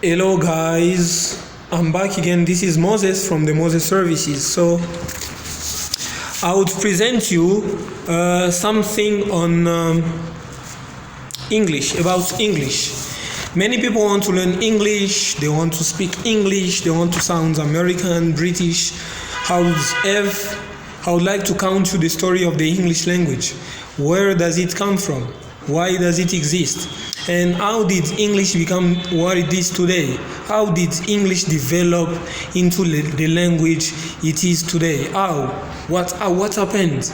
Hello guys, I'm back again. This is Moses from the Moses Services. So I would present you something on English, about English. Many people want to learn English, they want to speak English, they want to sound American, British. However, I would like to count you the story of the English language. Where does it come from? Why does it exist? And how did English become what it is today? How did English develop into the language it is today? How? What happened?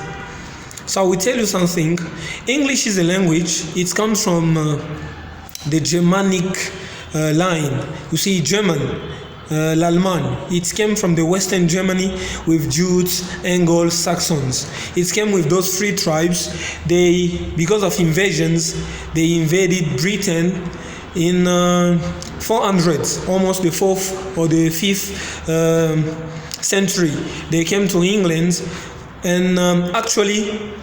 So I will tell you something. English is a language. It comes from the Germanic line. You see, German. L'Allemagne. It came from the Western Germany with Jutes, Angles, Saxons. It came with those three tribes. Because of invasions, they invaded Britain in 400, almost the 4th or the 5th century. They came to England, and actually,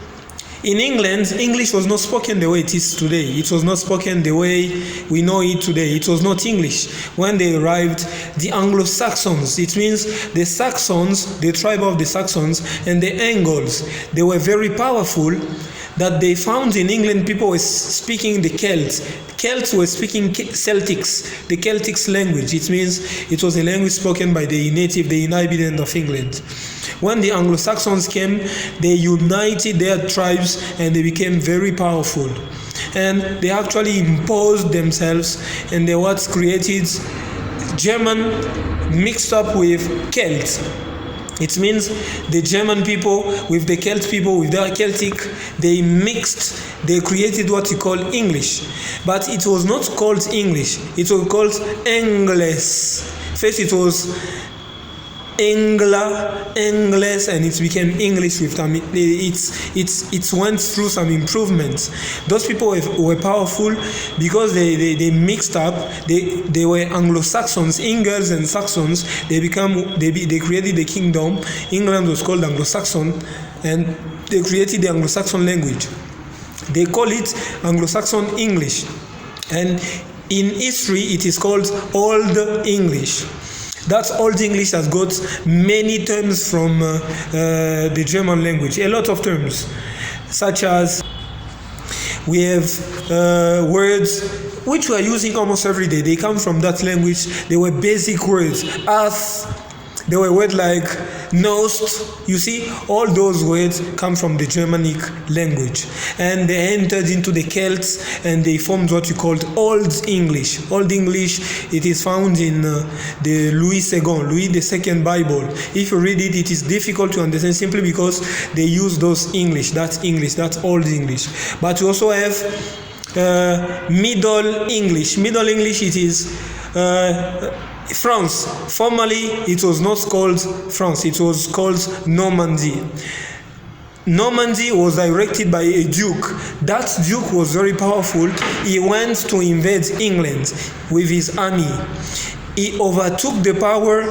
in England, English was not spoken the way it is today. It was not spoken the way we know it today. It was not English. When they arrived, the Anglo-Saxons, it means the Saxons, the tribe of the Saxons, and the Angles, they were very powerful, that they found in England people were speaking the Celts. Celts were speaking Celtics, the Celtics language. It means it was a language spoken by the inhabitant of England. When the Anglo-Saxons came, they united their tribes and they became very powerful. And they actually imposed themselves, and they what created German mixed up with Celt. It means the German people with the Celt people, with the Celtic, they mixed, they created what you call English. But it was not called English, it was called Engles. First it was English, and it became English with time. It went through some improvements. Those people were powerful because they mixed up. They were Anglo-Saxons, Angles and Saxons. They created the kingdom. England was called Anglo-Saxon, and they created the Anglo-Saxon language. They call it Anglo-Saxon English, and in history it is called Old English. That Old English has got many terms from the German language, a lot of terms, such as we have words which we are using almost every day. They come from that language. They were basic words. Earth, there were words like Nost. You see, all those words come from the Germanic language. And they entered into the Celts, and they formed what you called Old English. Old English, it is found in the Louis II Bible. If you read it, it is difficult to understand simply because they use those English, that Old English. But we also have Middle English. Middle English, it is France. Formerly, it was not called France, it was called Normandy. Normandy was directed by a duke. That duke was very powerful. He went to invade England with his army. He overtook the power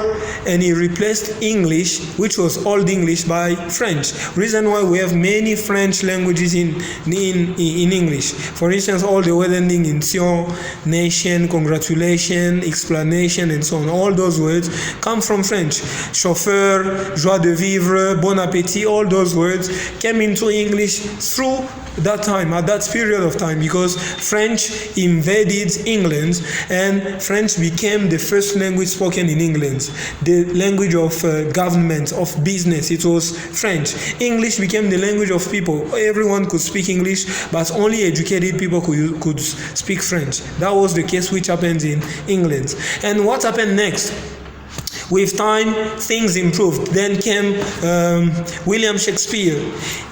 and he replaced English, which was Old English, by French. Reason why we have many French languages in English. For instance, all the words ending in tion, nation, congratulation, explanation, and so on. All those words come from French. Chauffeur, joie de vivre, bon appétit, all those words came into English through that time, at that period of time, because French invaded England and French became the first language spoken in England, the language of government, of business. It was French. English became the language of people. Everyone could speak English, but only educated people could speak French. That was the case which happened in England. And what happened next? With time, things improved. Then came William Shakespeare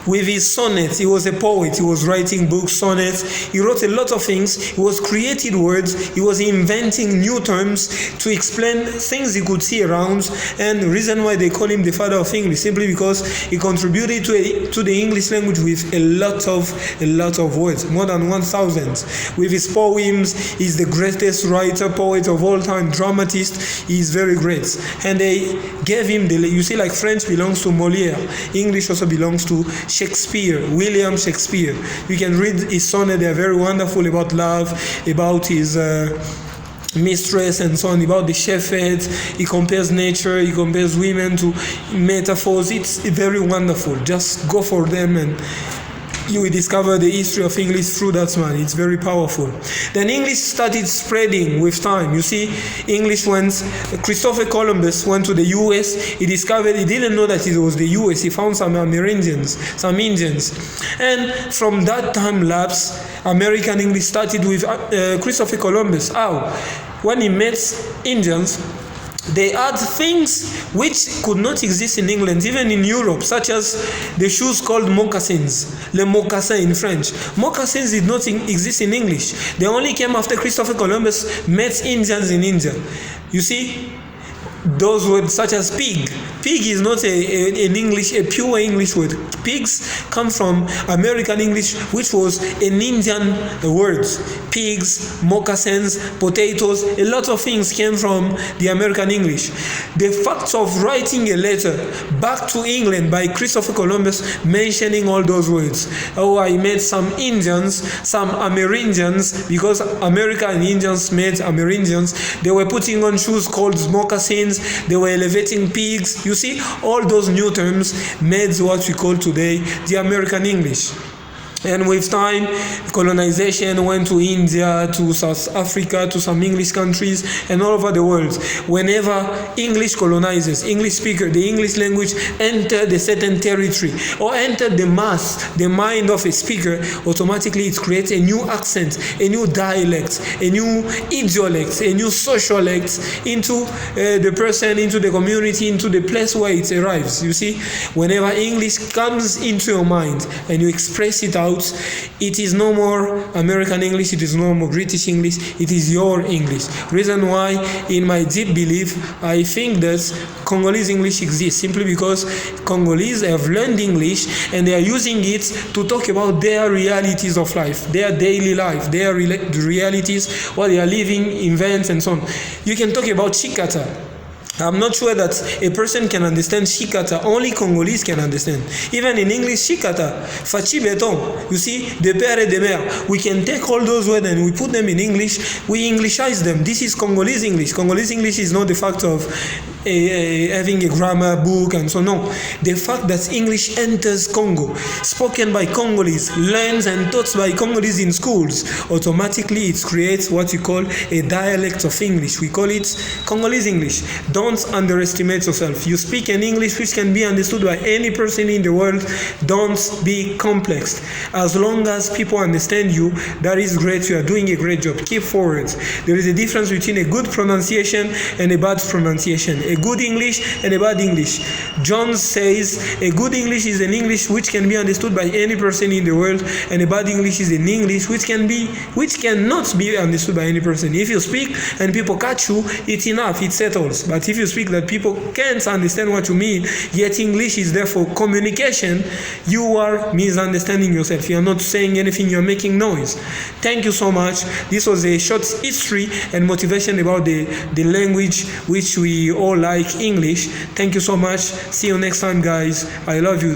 with his sonnets. He was a poet. He was writing books, sonnets. He wrote a lot of things. He was creating words. He was inventing new terms to explain things he could see around. And the reason why they call him the father of English, simply because he contributed to the English language with a lot of words, more than 1,000. With his poems, he's the greatest writer, poet of all time, dramatist. He is very great. And they gave him you see, like French belongs to Molière, English also belongs to Shakespeare, William Shakespeare. You can read his sonnet, they are very wonderful, about love, about his mistress and so on, about the shepherd. He compares nature, he compares women to metaphors. It's very wonderful. Just go for them and you will discover the history of English through that man. It's very powerful. Then English started spreading with time. You see, Christopher Columbus went to the US, he didn't know that it was the US. He found some Amerindians, some Indians. And from that time lapse, American English started with Christopher Columbus. How? When he met Indians, they had things which could not exist in England, even in Europe, such as the shoes called moccasins, le mocassin in French. Moccasins did not exist in English. They only came after Christopher Columbus met Indians in India. You see, those words such as pig. Pig is not a pure English word. Pigs come from American English, which was an Indian word. Pigs, moccasins, potatoes, a lot of things came from the American English. The fact of writing a letter back to England by Christopher Columbus mentioning all those words. Oh, I met some Indians, some Amerindians, because America and Indians met Amerindians. They were putting on shoes called moccasins. They were elevating pigs. You see, all those new terms made what we call today the American English. And with time, colonization went to India, to South Africa, to some English countries, and all over the world. Whenever English colonizers, English speaker, the English language entered a certain territory or entered the mind of a speaker, automatically it creates a new accent, a new dialect, a new idiolect, a new sociolect into the person, into the community, into the place where it arrives. You see, whenever English comes into your mind and you express it out, it is no more American English, it is no more British English, it is your English. Reason why, in my deep belief, I think that Congolese English exists simply because Congolese have learned English and they are using it to talk about their realities of life, their daily life, their realities, what they are living, events and so on. You can talk about Chikata. I'm not sure that a person can understand Shikata. Only Congolese can understand. Even in English, Shikata, Fachi Beton, you see, de père et de mère. We can take all those words and we put them in English. We Englishize them. This is Congolese English. Congolese English is not the fact of having a grammar book and so on. No. The fact that English enters Congo, spoken by Congolese, learned and taught by Congolese in schools, automatically it creates what we call a dialect of English. We call it Congolese English. Don't underestimate yourself. You speak an English which can be understood by any person in the world. Don't be complex. As long as people understand you, that is great. You are doing a great job. Keep forward. There is a difference between a good pronunciation and a bad pronunciation. A good English and a bad English. John says a good English is an English which can be understood by any person in the world, and a bad English is an English which cannot be understood by any person. If you speak and people catch you, it's enough, it settles. But if you speak that people can't understand what you mean, yet English is there for communication, you are misunderstanding yourself. You are not saying anything, you are making noise. Thank you so much. This was a short history and motivation about the language which we all like, English. Thank you so much. See you next time, guys. I love you.